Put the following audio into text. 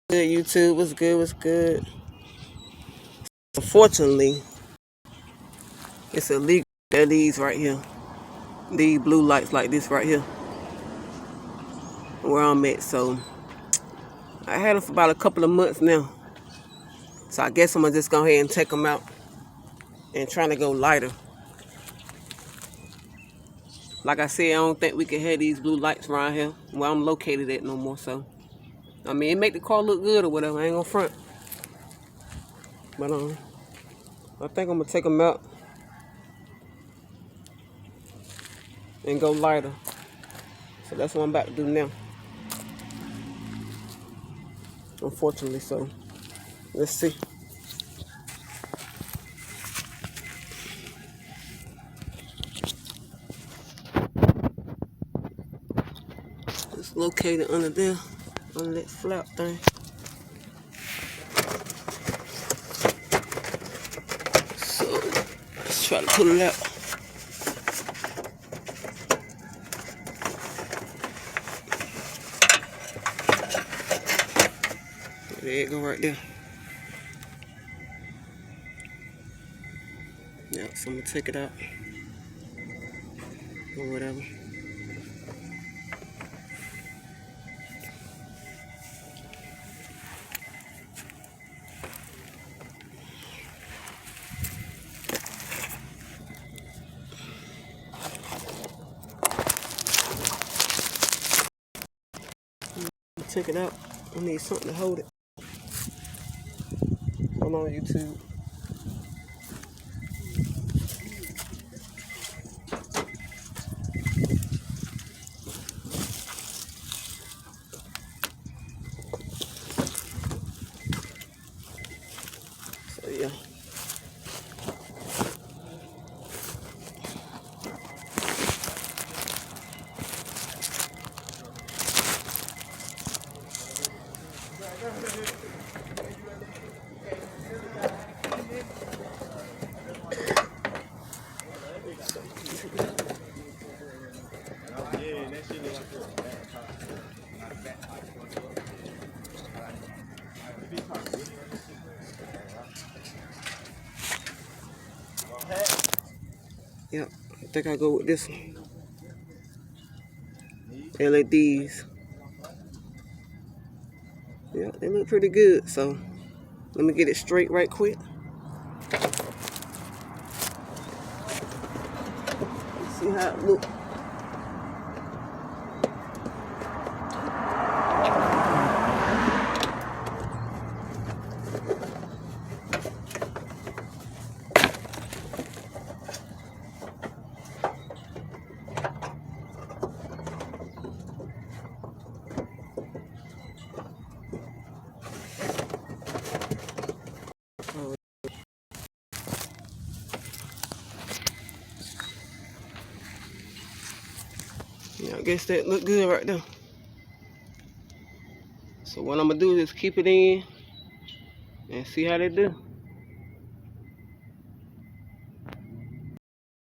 Good, YouTube. What's good? What's good? Unfortunately, it's illegal. They're these right here. These blue lights like this right here. Where I'm at. So, I had them for about a couple of months now. So, I guess I'm going to just go ahead and take them out. And trying to go lighter. Like I said, I don't think we can have these blue lights around here where I'm located at no more. So, I mean, it make the car look good or whatever. I ain't gonna front. But, I think I'm going to take them out. And go lighter. So that's what I'm about to do now. Unfortunately, so let's see. It's located under there, under that flap thing. So let's try to pull it out. There you go, right there. Yeah, so I'm gonna take it out or whatever. Take it out. I need something to hold it. Hold on, YouTube. So yeah. Yep, I think I'll go with this one. LEDs. Yeah, they look pretty good. So let me get it straight right quick. Let's see how it looks. Yeah, I guess that look good right there. So what I'm gonna do is keep it in and see how they do.